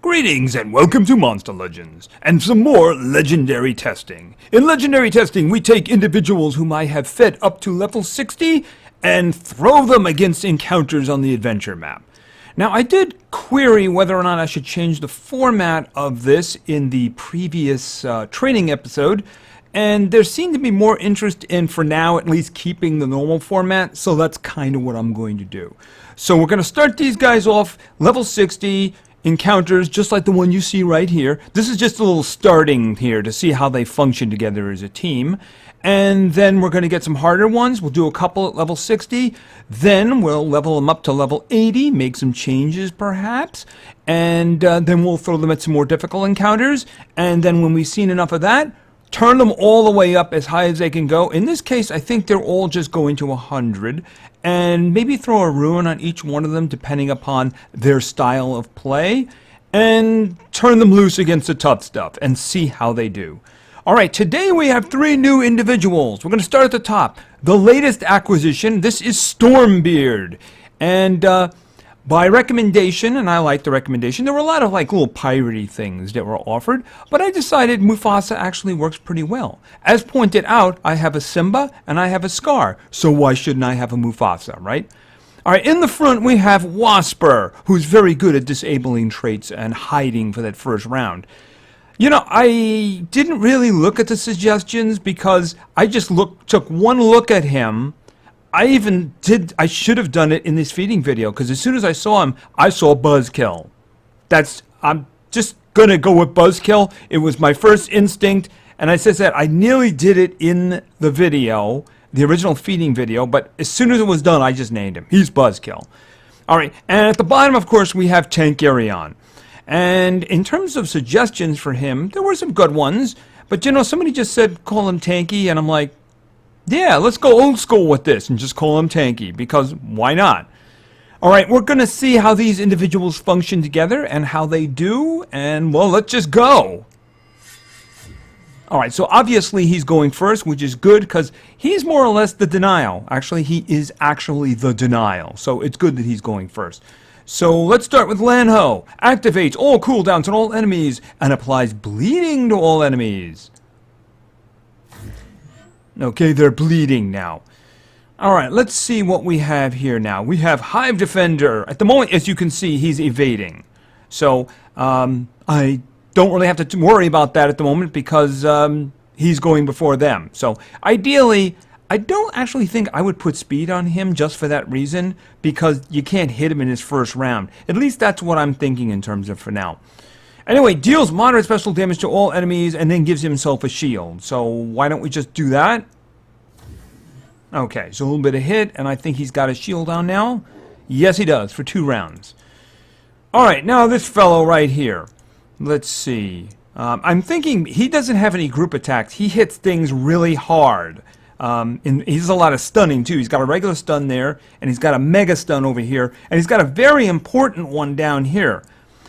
Greetings and welcome to Monster Legends, and some more legendary testing. In legendary testing, we take individuals whom I have fed up to level 60 and throw them against encounters on the adventure map. Now, I did query whether or not I should change the format of this in the previous training episode, and there seemed to be more interest in, for now, at least keeping the normal format, so that's kind of what I'm going to do. So we're going to start these guys off level 60, encounters just like the one you see right here. This is just a little starting here to see how they function together as a team. And then we're going to get some harder ones. We'll do a couple at level 60. Then we'll level them up to level 80, make some changes perhaps. And then we'll throw them at some more difficult encounters. And then when we've seen enough of that, turn them all the way up as high as they can go. In this case, I think they're all just going to 100. And maybe throw a ruin on each one of them depending upon their style of play. And turn them loose against the tough stuff and see how they do. Alright, today we have 3 new individuals. We're going to start at the top. The latest acquisition, this is Stormbeard. And by recommendation, and I like the recommendation, there were a lot of like little piratey things that were offered, but I decided Mufasa actually works pretty well. As pointed out, I have a Simba and I have a Scar, so why shouldn't I have a Mufasa, right? Alright, in the front we have Wasper, who's very good at disabling traits and hiding for that first round. You know, I didn't really look at the suggestions because I just took one look at him. I should have done it in this feeding video, because as soon as I saw him, I saw Buzzkill. I'm just going to go with Buzzkill. It was my first instinct, and I said that I nearly did it in the video, the original feeding video, but as soon as it was done, I just named him. He's Buzzkill. Alright, and at the bottom, of course, we have Tankerion. And in terms of suggestions for him, there were some good ones, but you know, somebody just said call him Tanky, and I'm like, yeah, let's go old school with this and just call him Tanky, because why not? Alright, we're going to see how these individuals function together and how they do, and well, let's just go. Alright, so obviously he's going first, which is good, because he's more or less the denial. Actually, he is actually the denial, so it's good that he's going first. So let's start with Lanho. Activates all cooldowns on all enemies and applies bleeding to all enemies. Okay, they're bleeding now. Alright, let's see what we have here now. We have Hive Defender. At the moment, as you can see, he's evading. So, I don't really have to worry about that at the moment because he's going before them. So, ideally, I don't actually think I would put speed on him just for that reason, because you can't hit him in his first round. At least that's what I'm thinking in terms of for now. Anyway, deals moderate special damage to all enemies and then gives himself a shield. So why don't we just do that? Okay, so a little bit of hit, and I think he's got a shield on now. Yes, he does, for 2 rounds. Alright, now this fellow right here. Let's see. I'm thinking he doesn't have any group attacks. He hits things really hard. And he does a lot of stunning too. He's got a regular stun there, and he's got a mega stun over here, and he's got a very important one down here.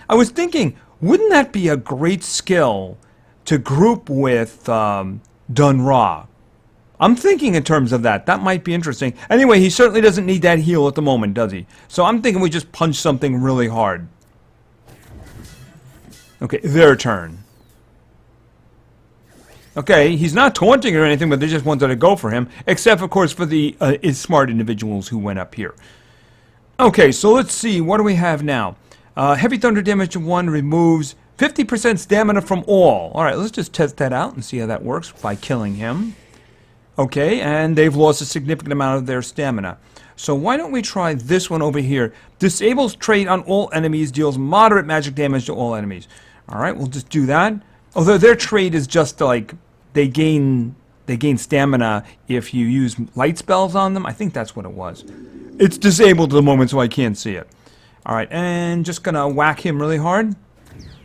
I was thinking, wouldn't that be a great skill to group with Dun-Ra? I'm thinking in terms of that. That might be interesting. Anyway, he certainly doesn't need that heal at the moment, does he? So I'm thinking we just punch something really hard. Okay, their turn. Okay, he's not taunting or anything, but they just wanted to go for him. Except, of course, for the smart individuals who went up here. Okay, so let's see. What do we have now? Heavy thunder damage of 1 removes 50% stamina from all. Alright, let's just test that out and see how that works by killing him. Okay, and they've lost a significant amount of their stamina. So why don't we try this one over here? Disables trait on all enemies, deals moderate magic damage to all enemies. Alright, we'll just do that. Although their trait is just like they gain stamina if you use light spells on them. I think that's what it was. It's disabled at the moment, so I can't see it. Alright, and just gonna whack him really hard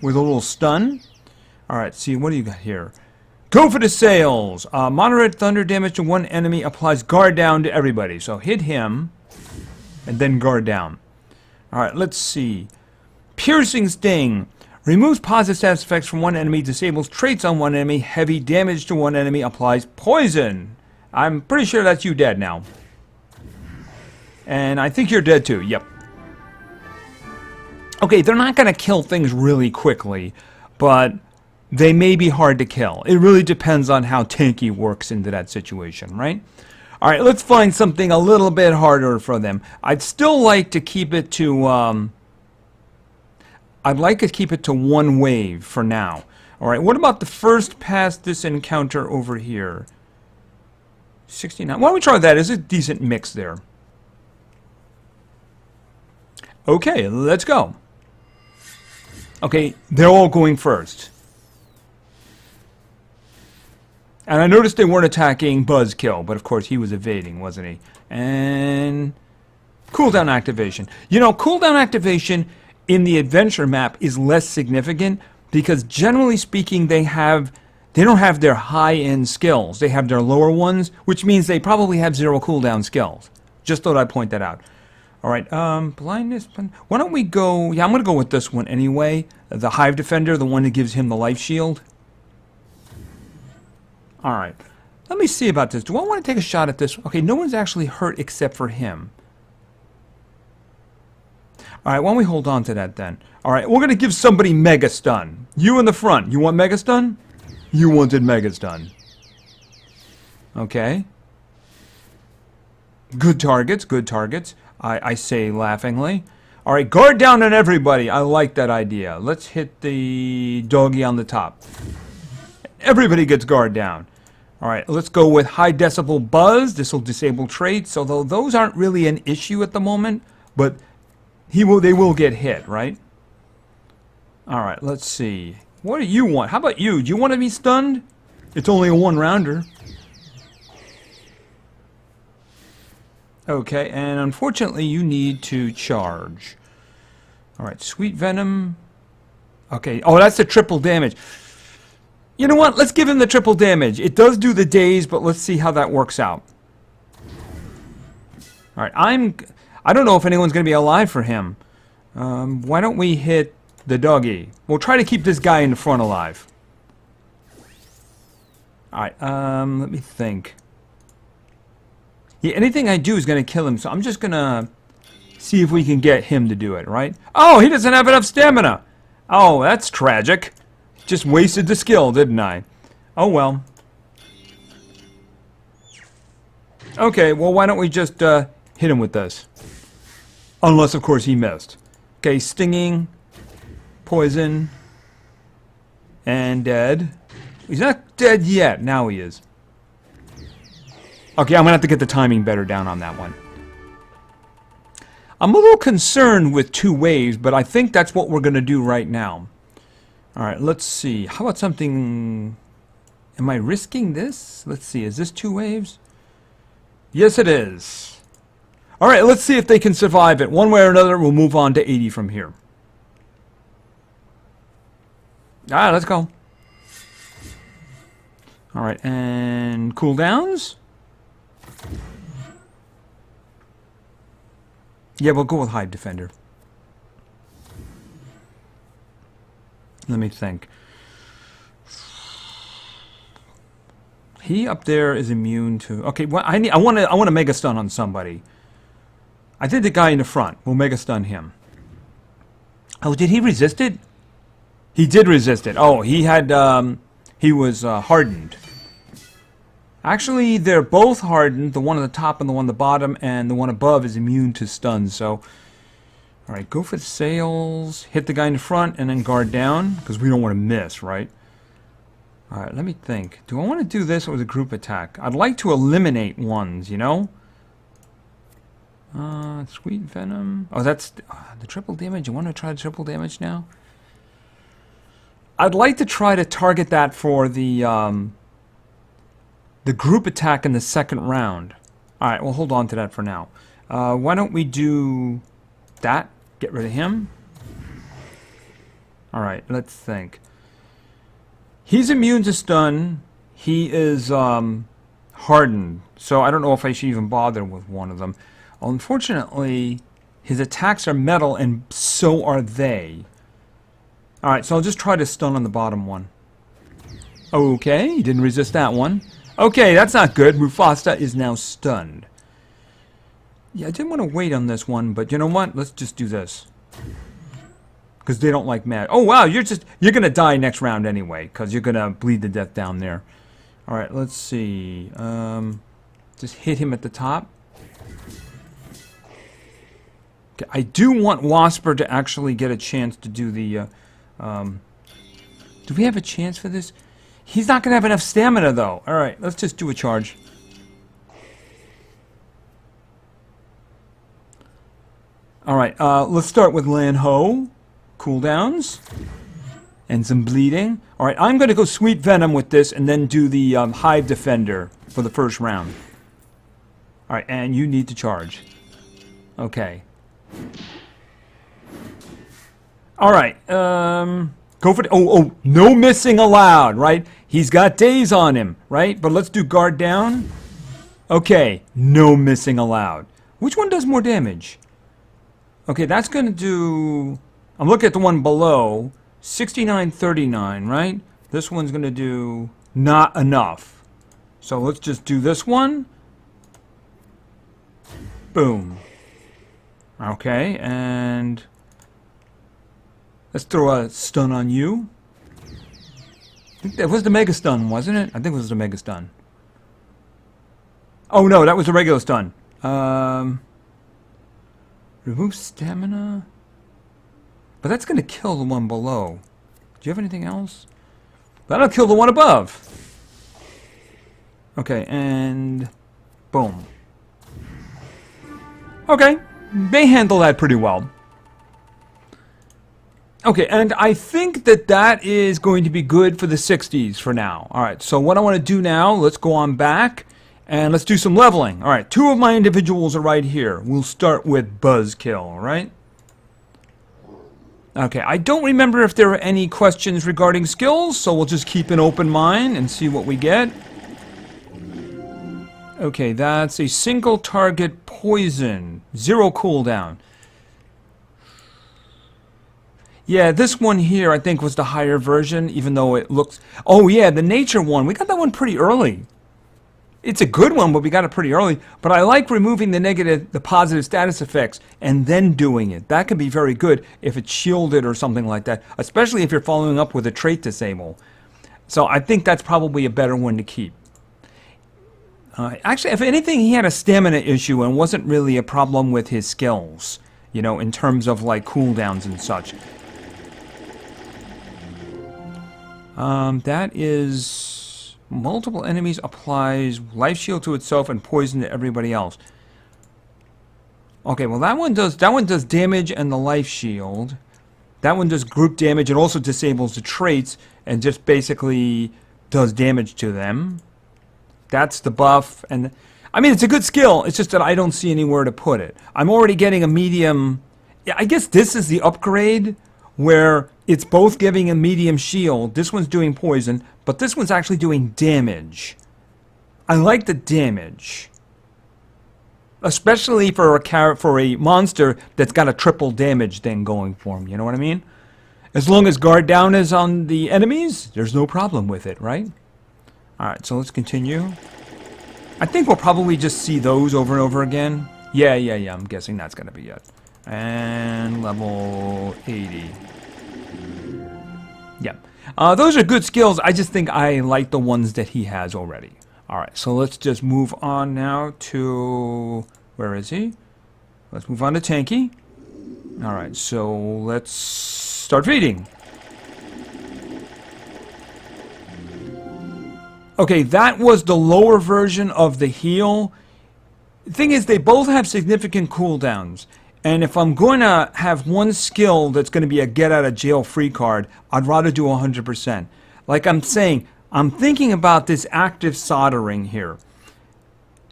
with a little stun. Alright, see, what do you got here? Go for the sails! Moderate thunder damage to 1 enemy applies guard down to everybody. So hit him, and then guard down. Alright, let's see. Piercing Sting. Removes positive status effects from 1 enemy, disables traits on 1 enemy, heavy damage to 1 enemy, applies poison. I'm pretty sure that's you dead now. And I think you're dead too, yep. Okay, they're not going to kill things really quickly, but they may be hard to kill. It really depends on how tanky works into that situation, right? All right, let's find something a little bit harder for them. I'd still like to keep it to... I'd like to keep it to one wave for now. All right, what about the first past this encounter over here? 69. Why don't we try that? It's a decent mix there. Okay, let's go. Okay, they're all going first. And I noticed they weren't attacking Buzzkill, but of course he was evading, wasn't he? And cooldown activation. You know, cooldown activation in the adventure map is less significant because generally speaking they don't have their high-end skills. They have their lower ones, which means they probably have 0 cooldown skills. Just thought I'd point that out. All right, blindness. Why don't we go... Yeah, I'm going to go with this one anyway. The Hive Defender, the one that gives him the life shield. All right, let me see about this. Do I want to take a shot at this? Okay, no one's actually hurt except for him. All right, why don't we hold on to that then? All right, we're going to give somebody Mega Stun. You in the front. You want Mega Stun? You wanted Mega Stun. Okay. Good targets, good targets. I say laughingly. All right, guard down on everybody. I like that idea. Let's hit the doggy on the top. Everybody gets guard down. All right, let's go with high decibel buzz. This will disable traits, although those aren't really an issue at the moment, but they will get hit, right? All right, let's see. What do you want? How about you? Do you want to be stunned? It's only a one-rounder. Okay, and unfortunately you need to charge. All right, Sweet Venom. Okay, oh, that's the triple damage. You know what? Let's give him the triple damage. It does do the daze, but let's see how that works out. All right, I don't know if anyone's going to be alive for him. Why don't we hit the doggy? We'll try to keep this guy in the front alive. All right, let me think. Yeah, anything I do is going to kill him, so I'm just going to see if we can get him to do it, right? Oh, he doesn't have enough stamina. Oh, that's tragic. Just wasted the skill, didn't I? Oh, well. Okay, well, why don't we just hit him with this? Unless, of course, he missed. Okay, stinging, poison, and dead. He's not dead yet. Now he is. Okay, I'm going to have to get the timing better down on that one. I'm a little concerned with 2 waves, but I think that's what we're going to do right now. All right, let's see. How about something... Am I risking this? Let's see. Is this 2 waves? Yes, it is. All right, let's see if they can survive it. One way or another, we'll move on to 80 from here. All right, let's go. All right, and cooldowns? Yeah, we'll go with Hive Defender. Let me think. He up there is immune to... Okay, well, I want to Mega Stun on somebody. I did the guy in the front. We'll Mega Stun him. Oh, did he resist it? He did resist it. Oh, he had... he was hardened. Actually, they're both hardened. The one on the top and the one on the bottom, and the one above is immune to stuns. So, all right, go for the sails. Hit the guy in the front, and then guard down, because we don't want to miss, right? All right, let me think. Do I want to do this with a group attack? I'd like to eliminate ones, you know? Sweet Venom. Oh, that's the triple damage. You want to try the triple damage now? I'd like to try to target that for the group attack in the second round. All right, we'll hold on to that for now. Why don't we do that? Get rid of him. All right, let's think. He's immune to stun. He is hardened, so I don't know if I should even bother with one of them. Unfortunately, his attacks are metal, and so are they. All right, so I'll just try to stun on the bottom one. Okay, he didn't resist that one. Okay, that's not good. Mufasa is now stunned. Yeah, I didn't want to wait on this one, but you know what? Let's just do this. because they don't like mag. Oh wow, you're gonna die next round anyway, because you're gonna bleed to death down there. All right, let's see. Just hit him at the top. Okay, I do want Wasper to actually get a chance to do the. Do we have a chance for this? He's not gonna have enough stamina though. All right, let's just do a charge. All right, let's start with Lan-Ho. Cooldowns. And some bleeding. All right, I'm going to go Sweet Venom with this and then do the Hive Defender for the first round. All right, and you need to charge. Okay. All right, go for it. Oh, no missing allowed, right? He's got days on him, right? But let's do guard down. Okay, no missing allowed. Which one does more damage? Okay, that's going to do... I'm looking at the one below. 6939, right? This one's going to do not enough. So let's just do this one. Boom. Okay, and... let's throw a stun on you. I think that was the Mega Stun, wasn't it? I think it was the Mega Stun. Oh no, that was the regular stun. Remove stamina. But that's going to kill the one below. Do you have anything else? That'll kill the one above. Okay, and boom. Okay, they handle that pretty well. Okay, and I think that that is going to be good for the 60s for now. All right, so what I want to do now, let's go on back. And let's do some leveling. All right, 2 of my individuals are right here. We'll start with Buzzkill, all right? Okay, I don't remember if there are any questions regarding skills, so we'll just keep an open mind and see what we get. Okay, that's a single target poison. 0 cooldown. Yeah, this one here I think was the higher version, even though it looks... Oh yeah, the nature one. We got that one pretty early. It's a good one, but we got it pretty early. But I like removing the positive status effects and then doing it. That can be very good if it's shielded or something like that, especially if you're following up with a trait disable. So I think that's probably a better one to keep. Actually, if anything, he had a stamina issue and wasn't really a problem with his skills, you know, in terms of like cooldowns and such. That is... multiple enemies applies life shield to itself and poison to everybody else. Okay, well that one does damage and the life shield. That one does group damage. It also disables the traits and just basically does damage to them. That's the buff, and I mean it's a good skill. It's just that I don't see anywhere to put it. I'm already getting a medium. Yeah, I guess this is the upgrade where it's both giving a medium shield. This one's doing poison, but this one's actually doing damage. I like the damage. Especially for a monster that's got a triple damage thing going for him, you know what I mean? As long as guard down is on the enemies, there's no problem with it, right? Alright, so let's continue. I think we'll probably just see those over and over again. Yeah, I'm guessing that's going to be it. And level 80. Yeah. Those are good skills. I just think I like the ones that he has already. Alright, so let's just move on now to... where is he? Let's move on to Tanky. Alright, so let's start reading. Okay, that was the lower version of the heal. The thing is, they both have significant cooldowns. And if I'm going to have one skill that's going to be a get-out-of-jail-free card, I'd rather do 100%. Like I'm saying, I'm thinking about this active soldering here.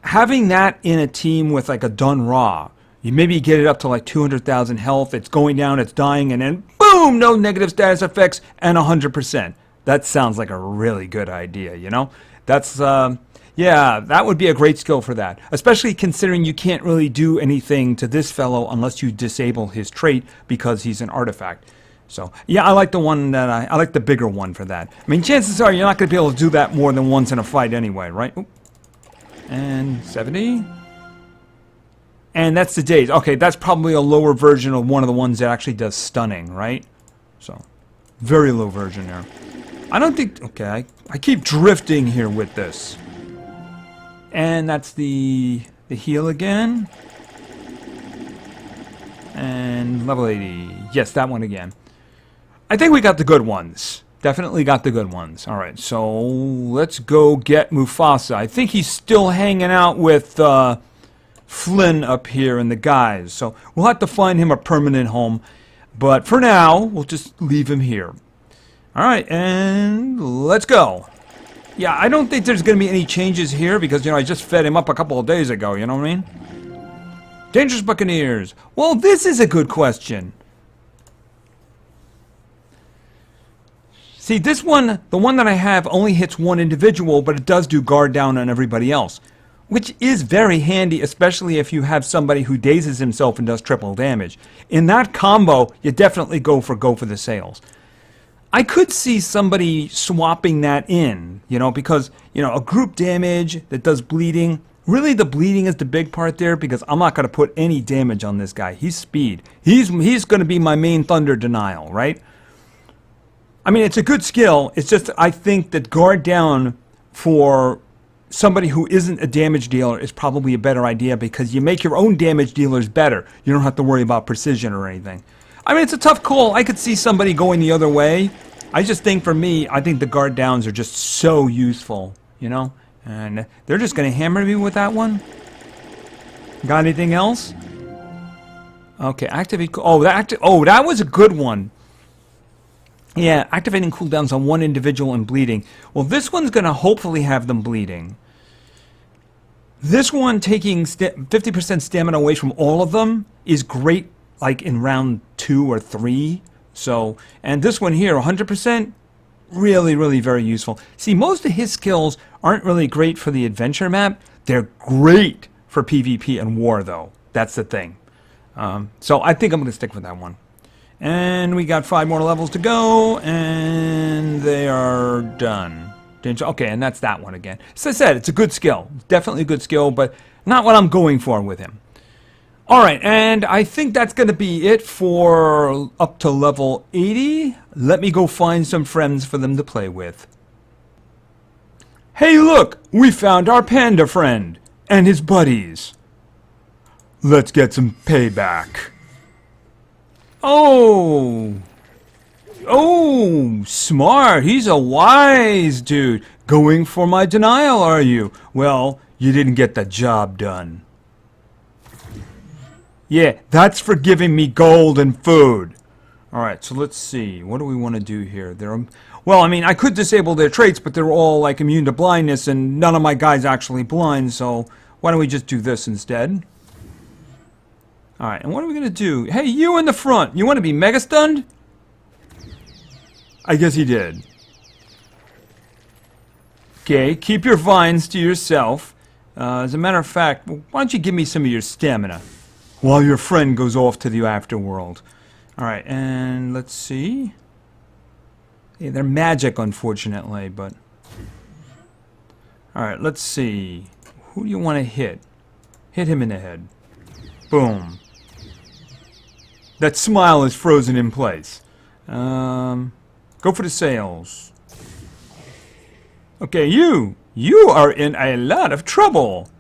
Having that in a team with like a Dun Ra, you maybe get it up to like 200,000 health, it's going down, it's dying, and then boom, no negative status effects, and 100%. That sounds like a really good idea, you know? That's, yeah, that would be a great skill for that. Especially considering you can't really do anything to this fellow unless you disable his trait because he's an artifact. So, yeah, I like the one that I like the bigger one for that. I mean, chances are you're not going to be able to do that more than once in a fight anyway, right? Oop. And 70. And that's the days. Okay, that's probably a lower version of one of the ones that actually does stunning, right? So, very low version there. I don't think... Okay, I keep drifting here with this. And that's the heal again. And level 80. Yes, that one again. I think we got the good ones. Definitely got the good ones. Alright, so let's go get Mufasa. I think he's still hanging out with Flynn up here and the guys. So we'll have to find him a permanent home. But for now, we'll just leave him here. Alright, and let's go. Yeah, I don't think there's going to be any changes here because, you know, I just fed him up a couple of days ago, you know what I mean? Dangerous Buccaneers. Well, this is a good question. See, this one, the one that I have, only hits one individual, but it does do guard down on everybody else. Which is very handy, especially if you have somebody who dazes himself and does triple damage. In that combo, you definitely go for the sails. I could see somebody swapping that in, you know, because, you know, a group damage that does bleeding, really the bleeding is the big part there because I'm not going to put any damage on this guy. He's speed. He's going to be my main thunder denial, right? I mean, it's a good skill. It's just I think that guard down for somebody who isn't a damage dealer is probably a better idea because you make your own damage dealers better. You don't have to worry about precision or anything. I mean, it's a tough call. I could see somebody going the other way. I just think for me, I think the guard downs are just so useful, you know? And they're just going to hammer me with that one. Got anything else? Okay, activate... Oh, that was a good one. Yeah, activating cooldowns on one individual and bleeding. Well, this one's going to hopefully have them bleeding. This one taking 50% stamina away from all of them is great, like in round 2 or 3. So, and this one here, 100%, really, really very useful. See, most of his skills aren't really great for the adventure map. They're great for PvP and war, though. That's the thing. So I think I'm going to stick with that one. And we got 5 more levels to go, and they are done. Okay, and that's that one again. As I said, it's a good skill. Definitely a good skill, but not what I'm going for with him. Alright, and I think that's going to be it for up to level 80. Let me go find some friends for them to play with. Hey look! We found our panda friend! And his buddies. Let's get some payback. Oh, smart. He's a wise dude. Going for my denial, are you? Well, you didn't get the job done. Yeah, that's for giving me gold and food. Alright, so let's see. What do we want to do here? Well, I mean, I could disable their traits, but they're all, like, immune to blindness, and none of my guys are actually blind, so why don't we just do this instead? Alright, and what are we going to do? Hey, you in the front! You want to be mega stunned? I guess he did. Okay, keep your vines to yourself. As a matter of fact, why don't you give me some of your stamina while your friend goes off to the afterworld. Alright, and let's see. Yeah, they're magic, unfortunately, but... Alright, let's see. Who do you want to hit? Hit him in the head. Boom. That smile is frozen in place. Go for the sails. Okay, you are in a lot of trouble.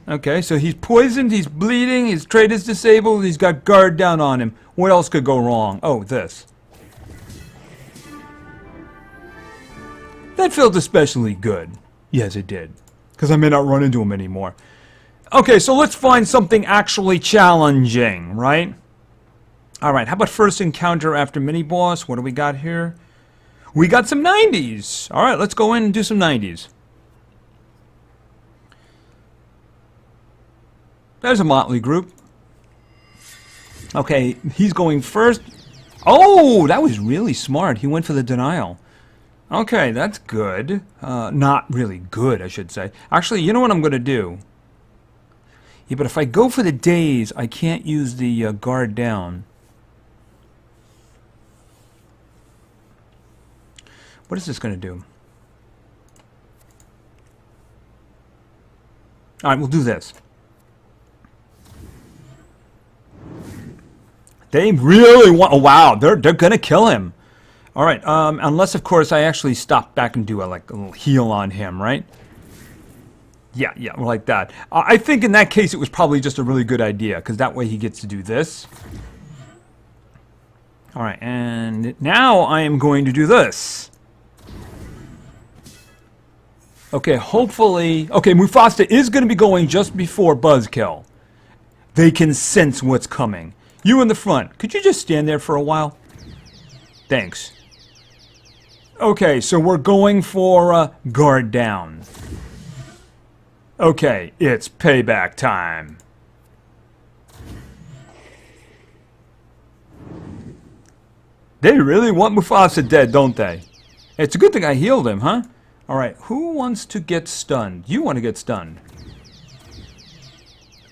Okay, so he's poisoned, he's bleeding, his trait is disabled, he's got guard down on him. What else could go wrong? Oh, this. That felt especially good. Yes, it did. Because I may not run into him anymore. Okay, so let's find something actually challenging, right? Alright, how about first encounter after mini-boss? What do we got here? We got some 90s! Alright, let's go in and do some 90s. There's a motley group. Okay, he's going first. Oh, that was really smart. He went for the denial. Okay, that's good. Not really good, I should say. Actually, you know what I'm going to do? Yeah, but if I go for the daze, I can't use the guard down. What is this going to do? Alright, we'll do this. They really want... Oh, wow, they're going to kill him. All right, unless, of course, I actually stop back and do a little heal on him, right? Yeah, like that. I think in that case it was probably just a really good idea, because that way he gets to do this. All right, and now I am going to do this. Okay, hopefully... Okay, Mufasa is going to be going just before Buzzkill. They can sense what's coming. You in the front, could you just stand there for a while? Thanks. Okay, so we're going for guard down. Okay, it's payback time. They really want Mufasa dead, don't they? It's a good thing I healed him, huh? Alright, who wants to get stunned? You want to get stunned.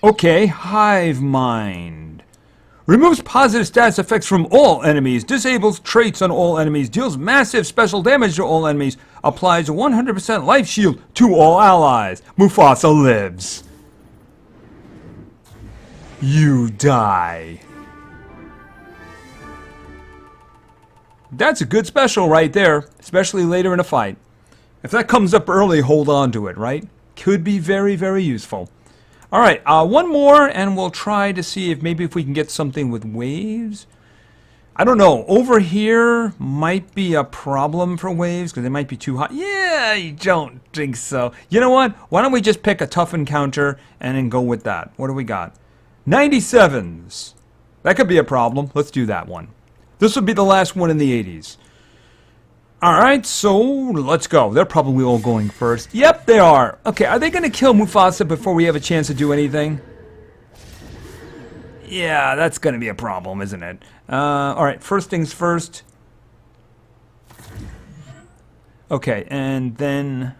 Okay, Hive Mind. Removes positive status effects from all enemies, disables traits on all enemies, deals massive special damage to all enemies, applies a 100% life shield to all allies. Mufasa lives. You die. That's a good special right there, especially later in a fight. If that comes up early, hold on to it, right? Could be very, very useful. All right, one more, and we'll try to see if maybe if we can get something with waves. I don't know. Over here might be a problem for waves because they might be too hot. Yeah, I don't think so. You know what? Why don't we just pick a tough encounter and then go with that? What do we got? 97s. That could be a problem. Let's do that one. This would be the last one in the 80s. Alright, so let's go. They're probably all going first. Yep, they are. Okay, are they going to kill Mufasa before we have a chance to do anything? Yeah, that's going to be a problem, isn't it? Alright, first things first. Okay, and then...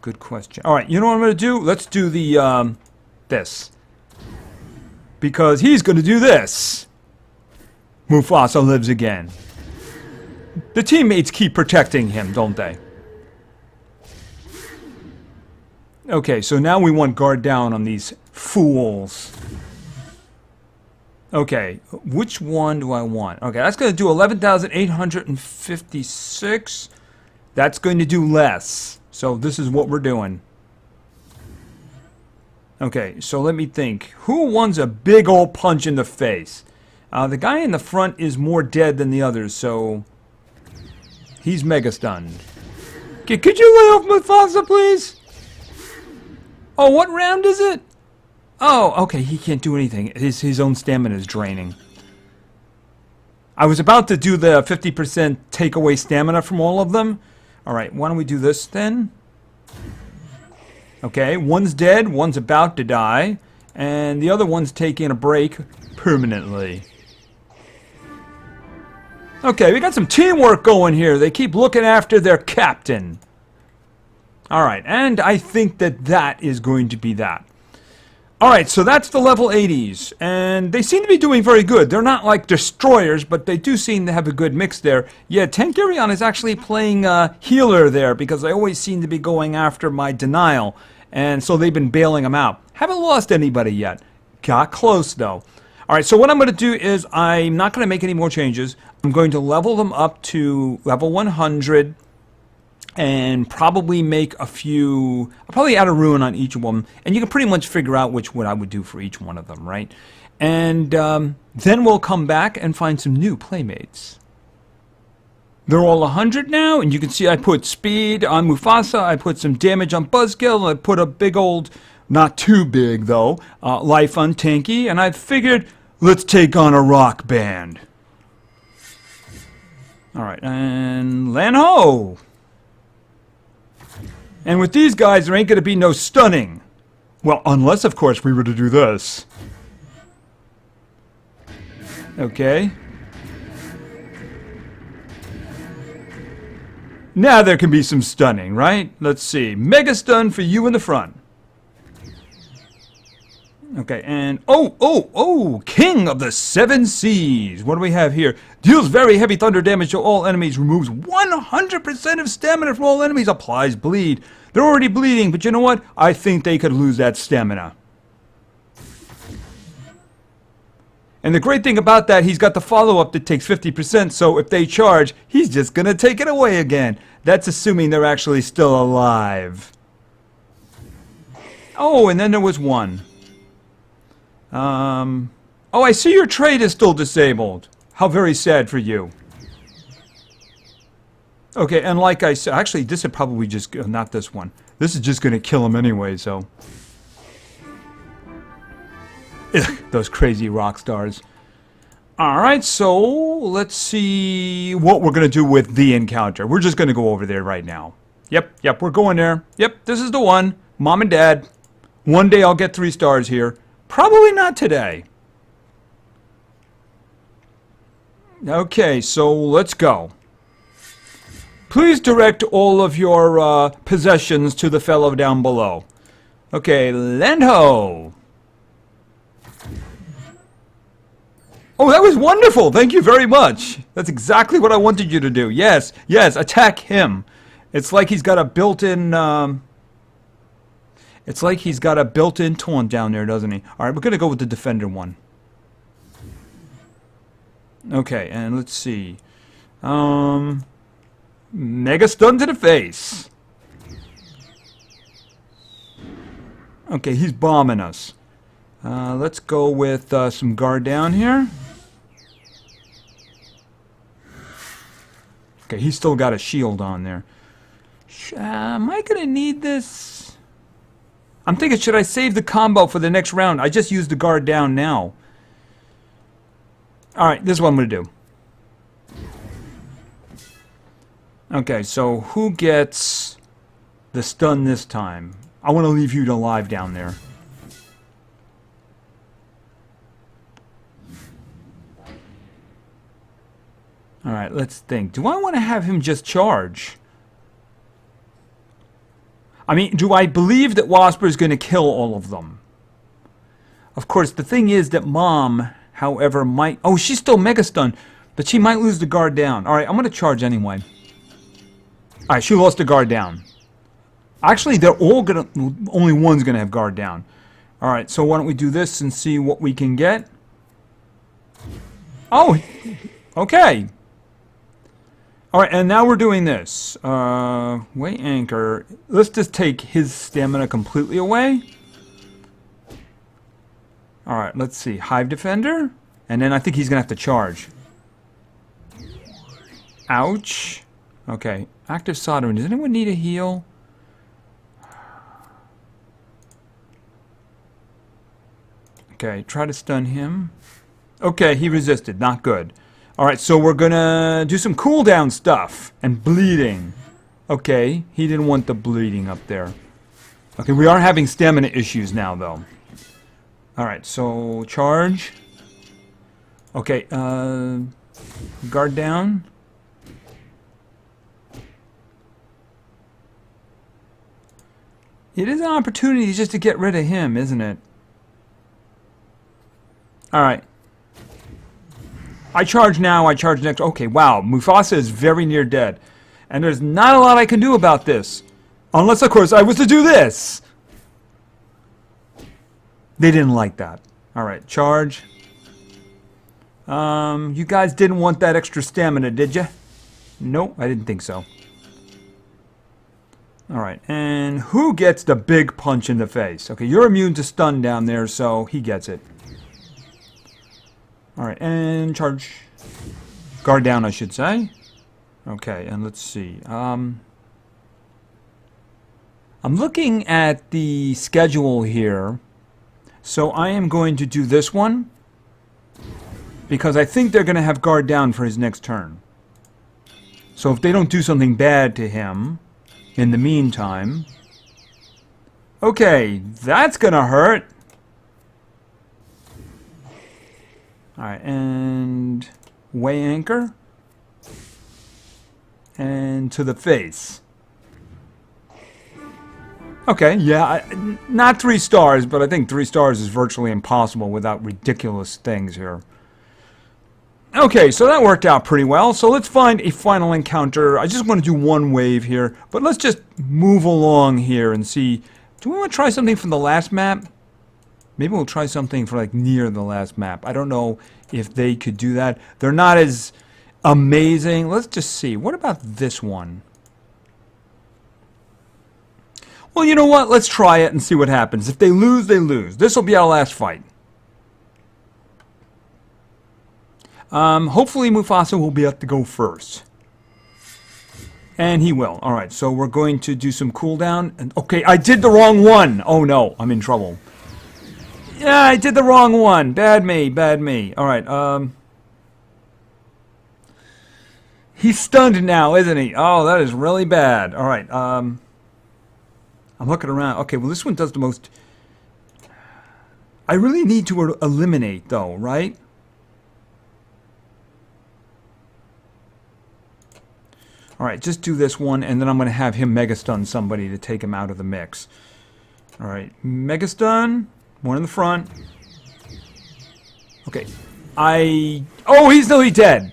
Good question. Alright, you know what I'm going to do? Let's do the, this. Because he's going to do this. Mufasa lives again. The teammates keep protecting him, don't they? Okay, so now we want guard down on these fools. Okay, which one do I want? Okay, that's going to do 11,856. That's going to do less. So this is what we're doing. Okay, so let me think. Who wants a big old punch in the face? The guy in the front is more dead than the others, so... He's mega stunned. Okay, could you lay off Mufasa, please? Oh, what round is it? Oh, okay, he can't do anything. His own stamina is draining. I was about to do the 50% take away stamina from all of them. Alright, why don't we do this then? Okay, one's dead, one's about to die, and the other one's taking a break permanently. Okay, we got some teamwork going here. They keep looking after their captain. Alright, and I think that that is going to be that. Alright, so that's the level 80s. And they seem to be doing very good. They're not like destroyers, but they do seem to have a good mix there. Yeah, Tankerion is actually playing healer there because they always seem to be going after my denial. And so they've been bailing them out. Haven't lost anybody yet. Got close, though. Alright, so what I'm going to do is I'm not going to make any more changes. I'm going to level them up to level 100 and probably make a few... I'll probably add a rune on each of them, and you can pretty much figure out what I would do for each one of them, right? And then we'll come back and find some new playmates. They're all 100 now, and you can see I put speed on Mufasa, I put some damage on Buzzkill, I put a big old, not too big though, life on Tanky, and I figured... Let's take on a rock band. Alright, and Lan-Ho! And with these guys, there ain't gonna be no stunning. Well, unless, of course, we were to do this. Okay. Now there can be some stunning, right? Let's see. Mega stun for you in the front. Okay, and King of the Seven Seas. What do we have here? Deals very heavy thunder damage to all enemies. Removes 100% of stamina from all enemies. Applies bleed. They're already bleeding, but you know what? I think they could lose that stamina. And the great thing about that, he's got the follow-up that takes 50%, so if they charge, he's just going to take it away again. That's assuming they're actually still alive. Oh, and then there was one. Oh, I see your trade is still disabled. How very sad for you. Okay, and like I said, actually, this would probably just, not this one. This is just going to kill him anyway, so. Ugh, those crazy rock stars. Alright, so let's see what we're going to do with the encounter. We're just going to go over there right now. Yep, we're going there. Yep, this is the one. Mom and Dad. One day I'll get 3 stars here. Probably not today. Okay, so let's go. Please direct all of your possessions to the fellow down below. Okay, Lendo. Oh, that was wonderful. Thank you very much. That's exactly what I wanted you to do. Yes, attack him. It's like he's got a built-in taunt down there, doesn't he? All right, we're going to go with the defender one. Okay, and let's see. Mega stun to the face. Okay, he's bombing us. Let's go with some guard down here. Okay, he's still got a shield on there. Am I going to need this? I'm thinking, should I save the combo for the next round? I just used the guard down now. Alright, this is what I'm going to do. Okay, so who gets the stun this time? I want to leave you alive down there. Alright, let's think. Do I want to have him just charge? I mean, do I believe that Wasper is going to kill all of them? Of course, the thing is that Mom, however, might... Oh, she's still Mega Stun, but she might lose the guard down. Alright, I'm going to charge anyway. Alright, she lost the guard down. Actually, they're all going to... Only one's going to have guard down. Alright, so why don't we do this and see what we can get? Oh, okay. Alright, and now we're doing this. Way anchor. Let's just take his stamina completely away. Alright, let's see. Hive Defender. And then I think he's going to have to charge. Ouch. Okay. Active Soldering. Does anyone need a heal? Okay, try to stun him. Okay, he resisted. Not good. Alright, so we're gonna do some cooldown stuff. And bleeding. Okay, he didn't want the bleeding up there. Okay, we are having stamina issues now, though. Alright, so charge. Okay, guard down. It is an opportunity just to get rid of him, isn't it? Alright. I charge now, I charge next. Okay, wow. Mufasa is very near dead. And there's not a lot I can do about this. Unless, of course, I was to do this. They didn't like that. Alright, charge. You guys didn't want that extra stamina, did you? Nope, I didn't think so. Alright, and who gets the big punch in the face? Okay, you're immune to stun down there, so he gets it. Alright, and charge. Guard down, I should say. Okay, and let's see. I'm looking at the schedule here. So I am going to do this one. Because I think they're going to have guard down for his next turn. So if they don't do something bad to him in the meantime... Okay, that's going to hurt. Alright, and way anchor. And to the face. Okay, yeah, not 3 stars, but I think 3 stars is virtually impossible without ridiculous things here. Okay, so that worked out pretty well. So let's find a final encounter. I just want to do one wave here, but let's just move along here and see. Do we want to try something from the last map? Maybe we'll try something for like near the last map. I don't know if they could do that. They're not as amazing. Let's just see. What about this one? Well, you know what? Let's try it and see what happens. If they lose, they lose. This will be our last fight. Hopefully Mufasa will be able to go first. And he will. Alright, so we're going to do some cooldown. And, okay, I did the wrong one. Oh no, I'm in trouble. Yeah, I did the wrong one. Bad me, bad me. Alright, he's stunned now, isn't he? Oh, that is really bad. Alright, I'm looking around. Okay, well this one does the most... I really need to eliminate though, right? Alright, just do this one, and then I'm going to have him Mega Stun somebody to take him out of the mix. Alright, Mega Stun. One in the front. Okay. Oh, he's nearly dead!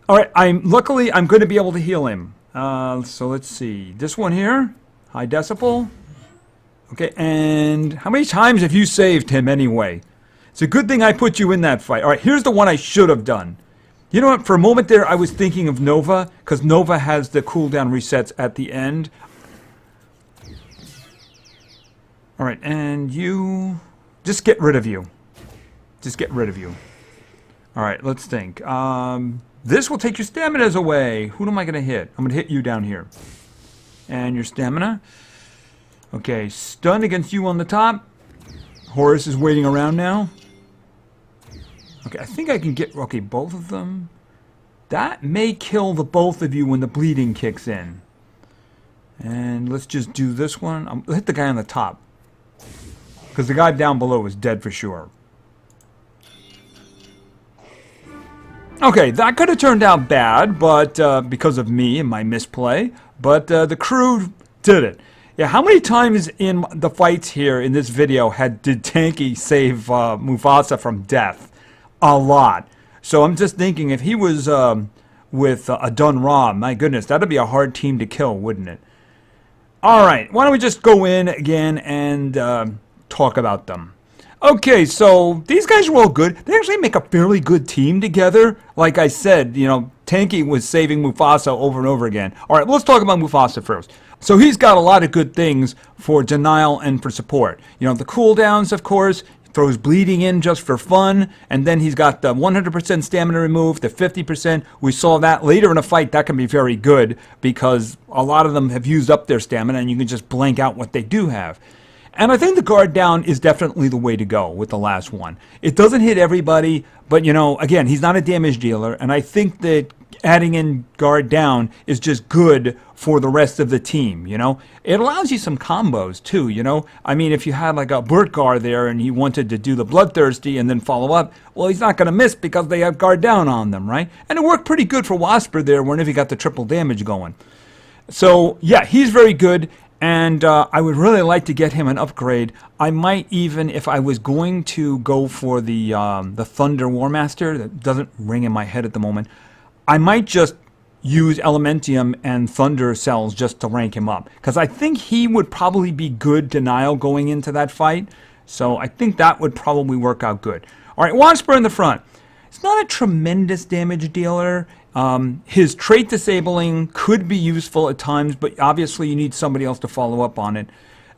Alright, luckily, I'm going to be able to heal him. So let's see. This one here. High Decibel. Okay, and how many times have you saved him anyway? It's a good thing I put you in that fight. Alright, here's the one I should have done. You know what, for a moment there I was thinking of Nova, because Nova has the cooldown resets at the end. Alright, and you... just get rid of you. Just get rid of you. Alright, let's think. This will take your staminas away. Who am I going to hit? I'm going to hit you down here. And your stamina. Okay, stun against you on the top. Horus is waiting around now. Okay, I think I can get... okay, both of them. That may kill the both of you when the bleeding kicks in. And let's just do this one. I'll hit the guy on the top. Because the guy down below is dead for sure. Okay, that could have turned out bad, but because of me and my misplay. But the crew did it. Yeah, how many times in the fights here in this video did Tanky save Mufasa from death? A lot. So I'm just thinking, if he was with Adun Ra, my goodness, that'd be a hard team to kill, wouldn't it? Alright, why don't we just go in again and talk about them. Okay, so these guys are all good. They actually make a fairly good team together. Like I said, you know, Tanky was saving Mufasa over and over again. Alright, let's talk about Mufasa first. So he's got a lot of good things for denial and for support. You know, the cooldowns, of course. Throws bleeding in just for fun, and then he's got the 100% stamina removed, the 50%. We saw that later in a fight. That can be very good because a lot of them have used up their stamina, and you can just blank out what they do have. And I think the guard down is definitely the way to go with the last one. It doesn't hit everybody, but you know, again, he's not a damage dealer, and I think that adding in guard down is just good for the rest of the team, you know? It allows you some combos, too, you know? I mean, if you had like a Burt guard there and he wanted to do the Bloodthirsty and then follow up, well, he's not going to miss because they have guard down on them, right? And it worked pretty good for Wasper there whenever he got the triple damage going. So, yeah, he's very good, and I would really like to get him an upgrade. I might even, if I was going to go for the Thunder War Master, that doesn't ring in my head at the moment, I might just use Elementium and Thunder Cells just to rank him up. Because I think he would probably be good denial going into that fight. So I think that would probably work out good. Alright, Wasper in the front. It's not a tremendous damage dealer. His trait disabling could be useful at times, but obviously you need somebody else to follow up on it.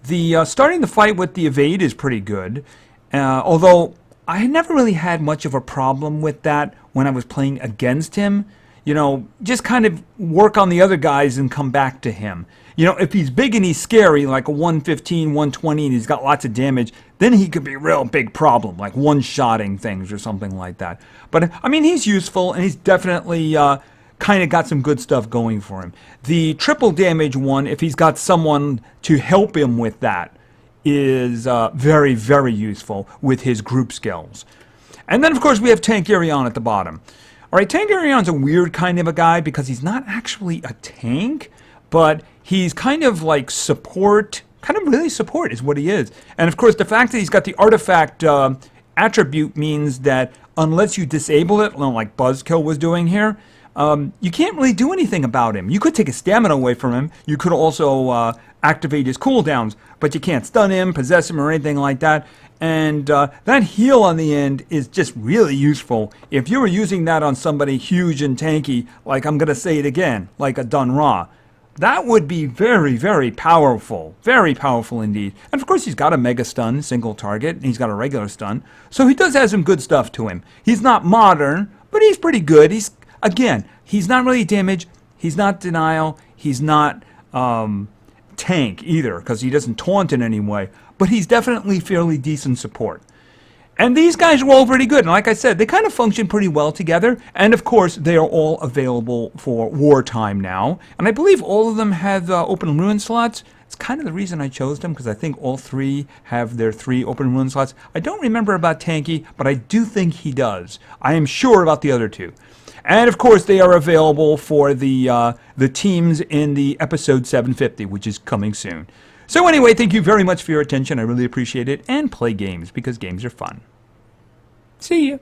The starting the fight with the evade is pretty good. Although I never really had much of a problem with that when I was playing against him. You know, just kind of work on the other guys and come back to him. You know, if he's big and he's scary, like a 115, 120, and he's got lots of damage, then he could be a real big problem, like one-shotting things or something like that. But, I mean, he's useful, and he's definitely kind of got some good stuff going for him. The triple damage one, if he's got someone to help him with that, is very, very useful with his group skills. And then, of course, we have Tankerion at the bottom. All right, Tankerion's a weird kind of a guy because he's not actually a tank, but he's kind of like support, kind of really support is what he is. And, of course, the fact that he's got the artifact attribute means that unless you disable it, like Buzzkill was doing here, you can't really do anything about him. You could take his stamina away from him. You could also activate his cooldowns, but you can't stun him, possess him, or anything like that. And that heal on the end is just really useful. If you were using that on somebody huge and tanky, like I'm going to say it again, like a Dun Ra, that would be very, very powerful. Very powerful indeed. And of course, he's got a mega stun, single target, and he's got a regular stun. So he does have some good stuff to him. He's not modern, but he's pretty good. Again, he's not really damage. He's not denial. He's not tank either, because he doesn't taunt in any way. But he's definitely fairly decent support. And these guys are all pretty good. And like I said, they kind of function pretty well together. And of course, they are all available for wartime now. And I believe all of them have open ruin slots. It's kind of the reason I chose them, because I think all three have their 3 open ruin slots. I don't remember about Tanky, but I do think he does. I am sure about the other 2. And of course, they are available for the teams in the episode 750, which is coming soon. So anyway, thank you very much for your attention. I really appreciate it. And play games, because games are fun. See ya.